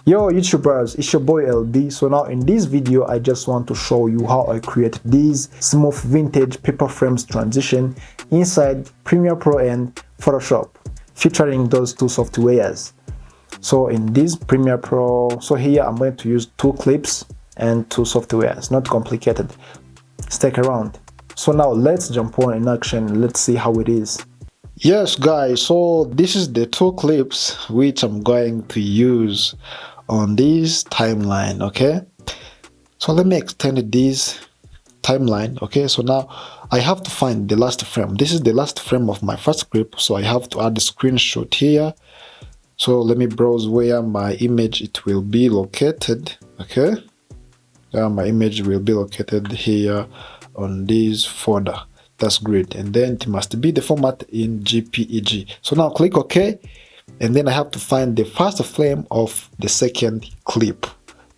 Yo YouTubers, it's your boy LB. So now in this video I just want to show you how I create these smooth vintage paper frames transition inside Premiere Pro and Photoshop, featuring those two softwares. So in this Premiere Pro, so here I'm going to use 2 clips and 2 softwares, not complicated. Stick around. So now let's jump on in action. Let's see how it is. Yes guys, so this is the 2 clips which I'm going to use on this timeline. Okay, so let me extend this timeline. Okay, so now I have to find the last frame. This is the last frame of my first clip, so I have to add the screenshot here. So let me browse where my image it will be located. Okay, my image will be located here on this folder. That's great. And then it must be the format in JPEG. So now click OK, and then I have to find the first frame of the second clip,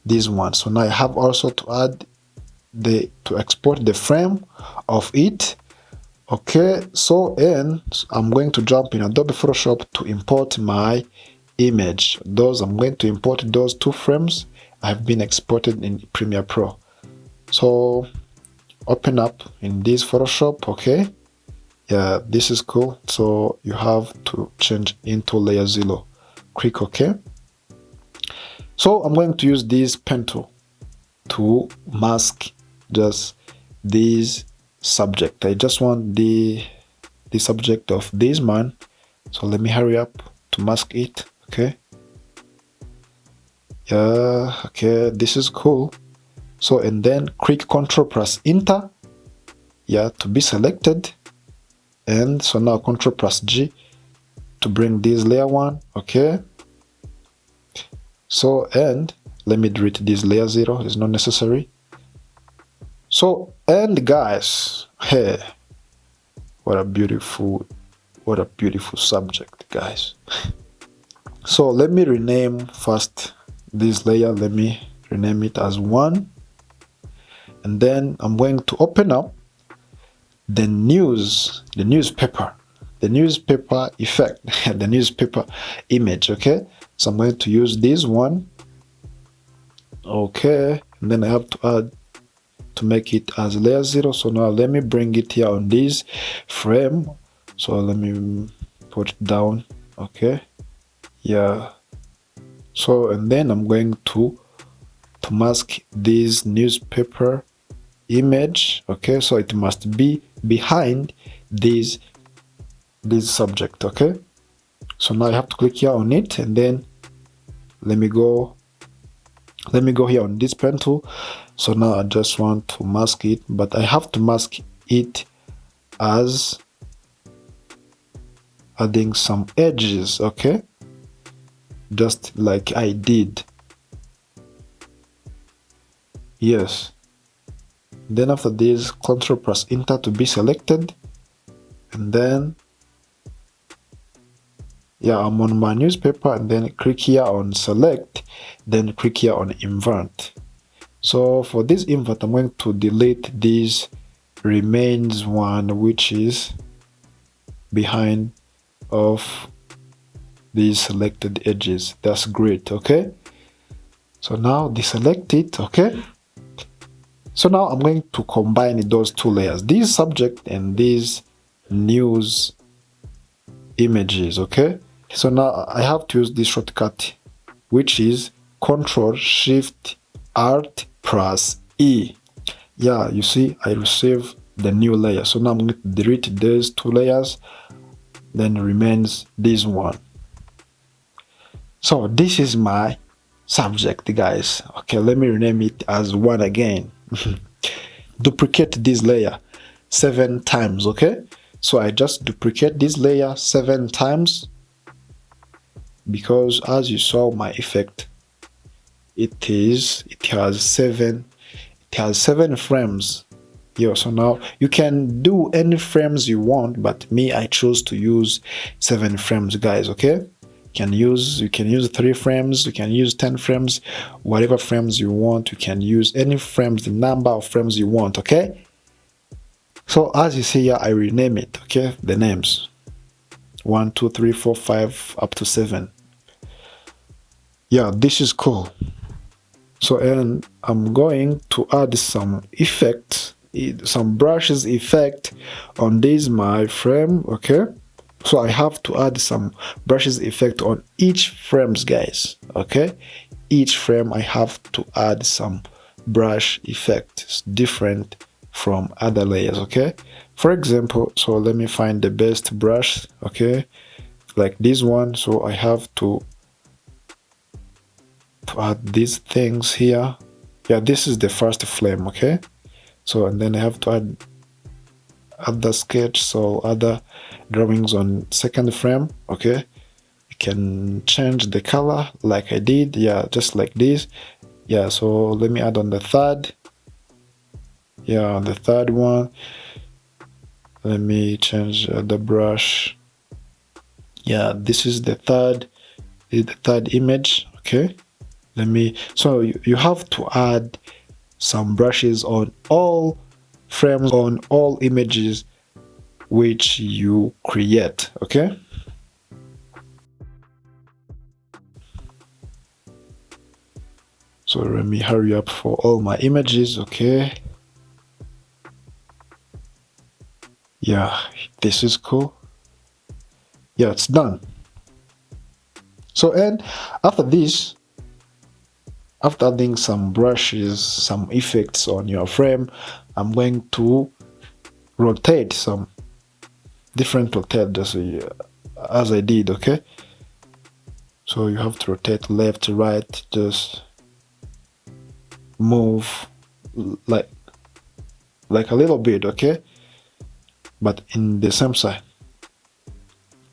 this one. So now I have also to add to export the frame of it. Okay, so and I'm going to jump in Adobe Photoshop to import my image. I'm going to import those 2 frames have been exported in Premiere Pro. So open up in this Photoshop. Okay, yeah, this is cool. So you have to change into layer 0. Click OK. So I'm going to use this pen tool to mask just this subject. I just want the subject of this man, so let me hurry up to mask it. Okay, yeah, okay, this is cool. So and then click Ctrl plus Enter, yeah, to be selected. And so now Ctrl plus G to bring this layer 1. Okay, so and let me delete this layer 0, it's not necessary. So and guys, hey, what a beautiful subject, guys. So let me rename first this layer. Let me rename it as 1, and then I'm going to open up the newspaper effect, the newspaper image. Okay, so I'm going to use this one. Okay, and then I have to add to make it as layer 0. So now let me bring it here on this frame. So let me put it down. Okay, yeah. So and then I'm going to mask this newspaper image. Okay, so it must be behind this subject. Okay, so now I have to click here on it, and then let me go here on this pen tool. So now I just want to mask it, but I have to mask it as adding some edges. Okay, just like I did. Yes, then after this, Ctrl plus Enter to be selected, and then yeah, I'm on my newspaper, and then click here on select, then click here on invert. So for this invert, I'm going to delete this remains one, which is behind of these selected edges. That's great. Okay, so now deselect it. Okay, so now I'm going to combine those 2 layers, this subject and these news images. Okay, so now I have to use this shortcut, which is Ctrl Shift Alt plus E. Yeah, you see I receive the new layer. So now I'm going to delete these 2 layers, then remains this one. So this is my subject, guys. Okay, let me rename it as 1 again. Duplicate this layer 7 times. Okay, so I just duplicate this layer 7 times, because as you saw my effect, it has 7 frames. Yeah, so now you can do any frames you want, but me, I chose to use 7 frames, guys. Okay, you can use 3 frames, you can use 10 frames, whatever frames you want. You can use any frames, the number of frames you want. Okay, so as you see here, I rename it. Okay, the names 1 2 3 4 5 up to 7. Yeah, this is cool. So, and I'm going to add some effects, some brushes effect on this my frame. Okay, so I have to add some brushes effect on each frames, guys. Okay, each frame I have to add some brush effects different from other layers. Okay, for example, so let me find the best brush. Okay, like this one. So I have to add these things here. Yeah, this is the first flame. Okay, so and then I have to add other sketch, so other drawings on second frame. Okay, you can change the color like I did. Yeah, just like this. Yeah, so let me add on the third. Yeah, on the third one, let me change the brush. Yeah, this is the third image. Okay, let me, so you have to add some brushes on all frames, on all images which you create. Okay, so let me hurry up for all my images. Okay, yeah, this is cool. Yeah, it's done. So, and after this, after adding some brushes, some effects on your frame, I'm going to rotate some different rotate just as I did. Okay, so you have to rotate left to right, just move like a little bit. Okay, but in the same side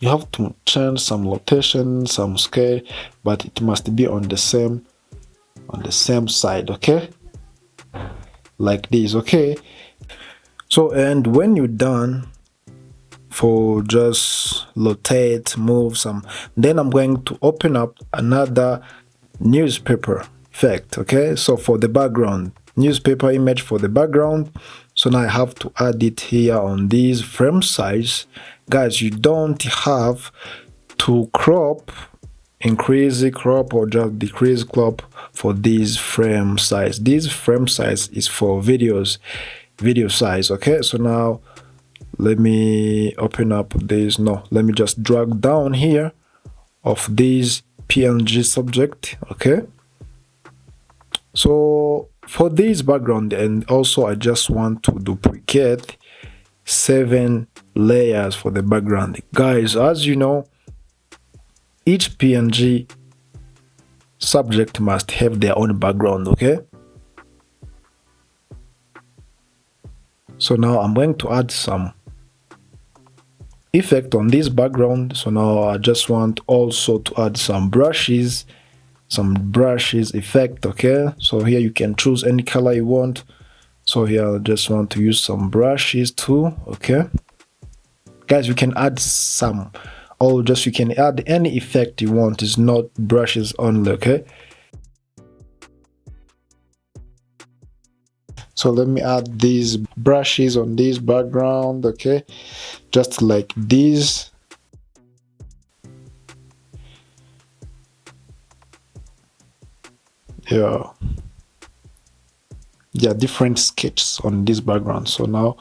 you have to change some rotation, some scale, but it must be on the same side. Okay, like this. Okay, so and when you're done for just rotate, move some, then I'm going to open up another newspaper effect. Okay, so for the background, newspaper image for the background, so now I have to add it here on this frame size. Guys, you don't have to crop, increase the crop or just decrease crop for this frame size. This frame size is for video size. Okay, so now let me open up this. No, let me just drag down here of this PNG subject. Okay, so for this background, and also I just want to duplicate 7 layers for the background. Guys, as you know, each PNG subject must have their own background. Okay, so now I'm going to add some effect on this background. So now I just want also to add some brushes effect. Okay, so here you can choose any color you want. So here I just want to use some brushes too. Okay, guys, you can add some, or just you can add any effect you want. It's not brushes only. Okay, so let me add these brushes on this background. Okay, just like this. Yeah, different sketches on this background. So now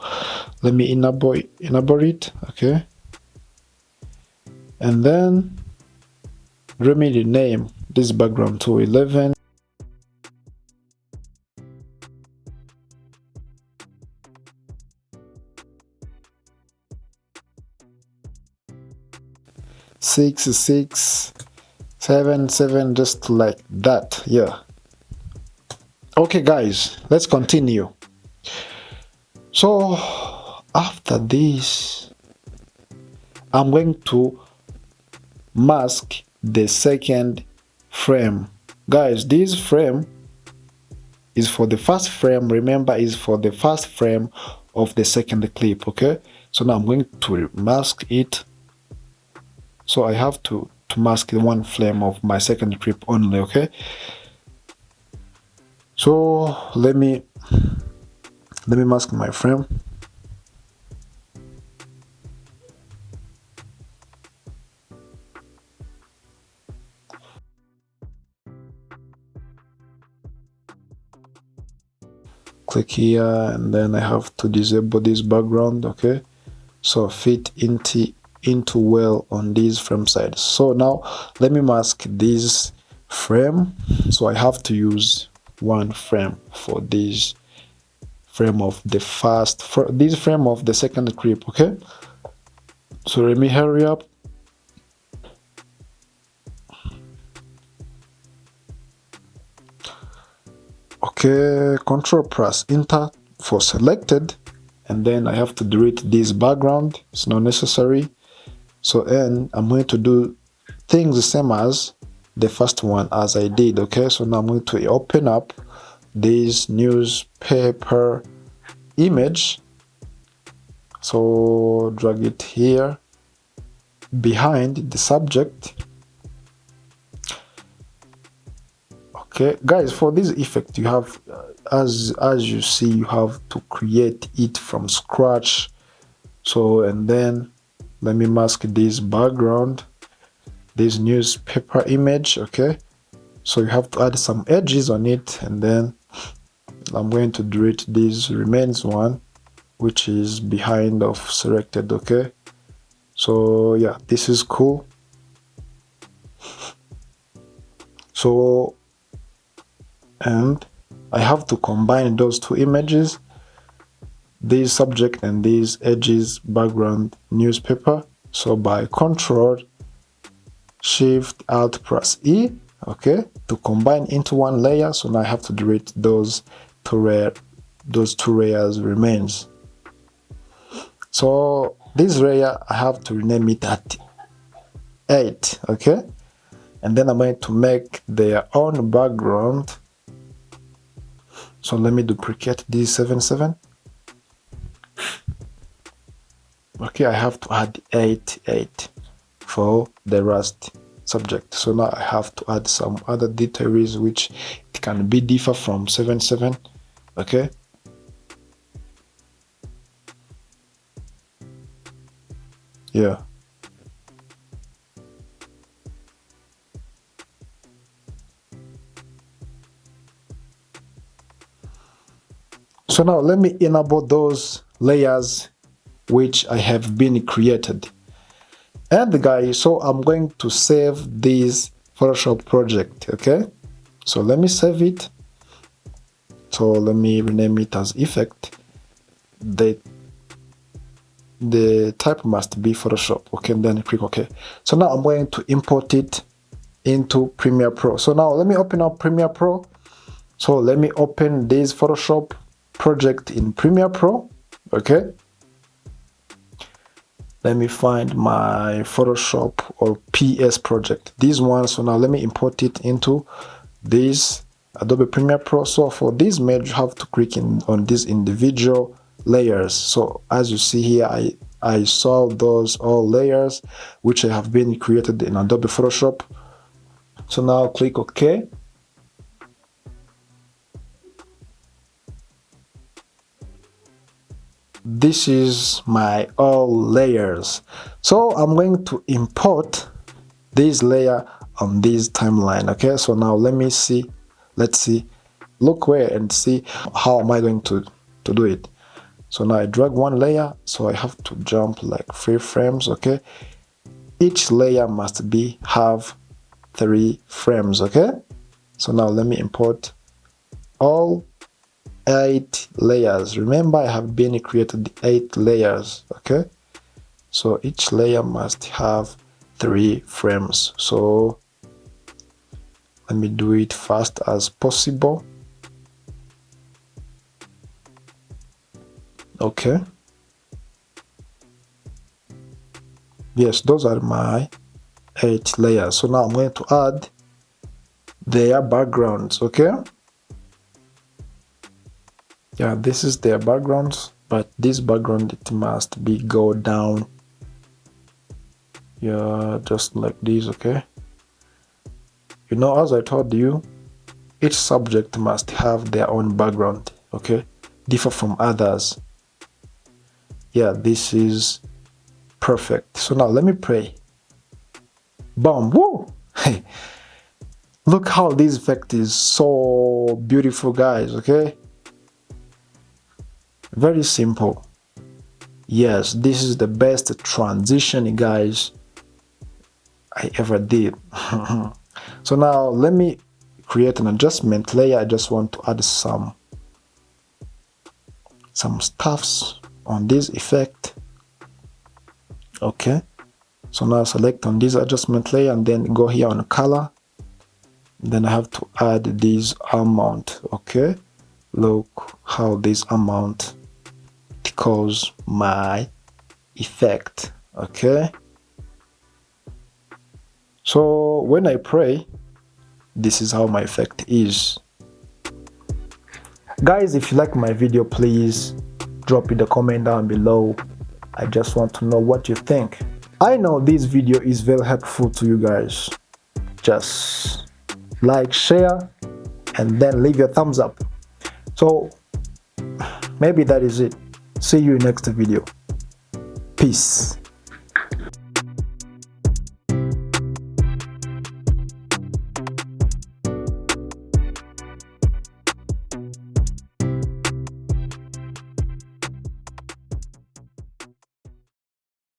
let me enable it. Okay, and then let me rename this background to 11. Six, 7, 7, just like that. Yeah. Okay, guys, let's continue. So after this, I'm going to mask the second frame. Guys, this frame is for the first frame. Remember, is for the first frame of the second clip. Okay, so now I'm going to mask it. So I have to mask the one frame of my second clip only. Okay, so let me mask my frame. click here, and then I have to disable this background. Okay, so fit into well on this frame side. So now let me mask this frame. So I have to use one frame for this frame of the first, for this frame of the second clip. Okay, so let me hurry up. Okay, Control plus Enter for selected, and then I have to delete this background. It's not necessary. So, and I'm going to do things the same as the first one as I did. Okay, so now I'm going to open up this newspaper image. So drag it here behind the subject. Okay, guys, for this effect you have as you see, you have to create it from scratch. So, and then let me mask this background, this newspaper image. Okay, so you have to add some edges on it, and then I'm going to delete this remains one, which is behind of selected. Okay, so yeah, this is cool. So, and I have to combine those two images, this subject and these edges, background, newspaper. So by Control Shift Alt plus E, okay, to combine into one layer. So now I have to delete those two layers remains. So this layer I have to rename it at 8. Okay, and then I'm going to make their own background. So let me duplicate this 7 Okay, I have to add 8 for the rest subject. So now I have to add some other details which it can be differ from 7. Okay, yeah. So now let me enable those layers which I have been created. And guys, so I'm going to save this Photoshop project. Okay, so let me save it. So let me rename it as effect. The type must be Photoshop. Okay, and then click OK. So now I'm going to import it into Premiere Pro. So now let me open up Premiere Pro. So let me open this Photoshop project in Premiere Pro. Okay, let me find my Photoshop or PS project, this one. So now let me import it into this Adobe Premiere Pro. So for this image you have to click on these individual layers. So as you see here, I saw those all layers which have been created in Adobe Photoshop. So now click OK. This is my all layers. So I'm going to import this layer on this timeline. Okay, so now let's see, look where and see how am I going to do it. So now I drag one layer, so I have to jump like 3 frames. Okay, each layer must have 3 frames. Okay, so now let me import all 8 layers. Remember, I have been created 8 layers. Okay, so each layer must have 3 frames. So let me do it fast as possible. Okay, yes, those are my 8 layers. So now I'm going to add their backgrounds. Okay, yeah, this is their backgrounds, but this background, it must go down, yeah, just like this. Okay, you know, as I told you, each subject must have their own background. Okay, differ from others. Yeah, this is perfect. So now let me play. Boom, woo. Hey, look how this effect is so beautiful, guys. Okay, Very simple. Yes, this is the best transition, guys, I ever did. So now let me create an adjustment layer. I just want to add some stuffs on this effect. Okay, so now select on this adjustment layer and then go here on color. Then I have to add this amount. Okay, look how this amount decals my effect. Okay, so when I pray, this is how my effect is. Guys, if you like my video, please drop it a comment down below. I just want to know what you think. I know this video is very helpful to you guys. Just like, share, and then leave your thumbs up. So maybe that is it. See you in next video. Peace.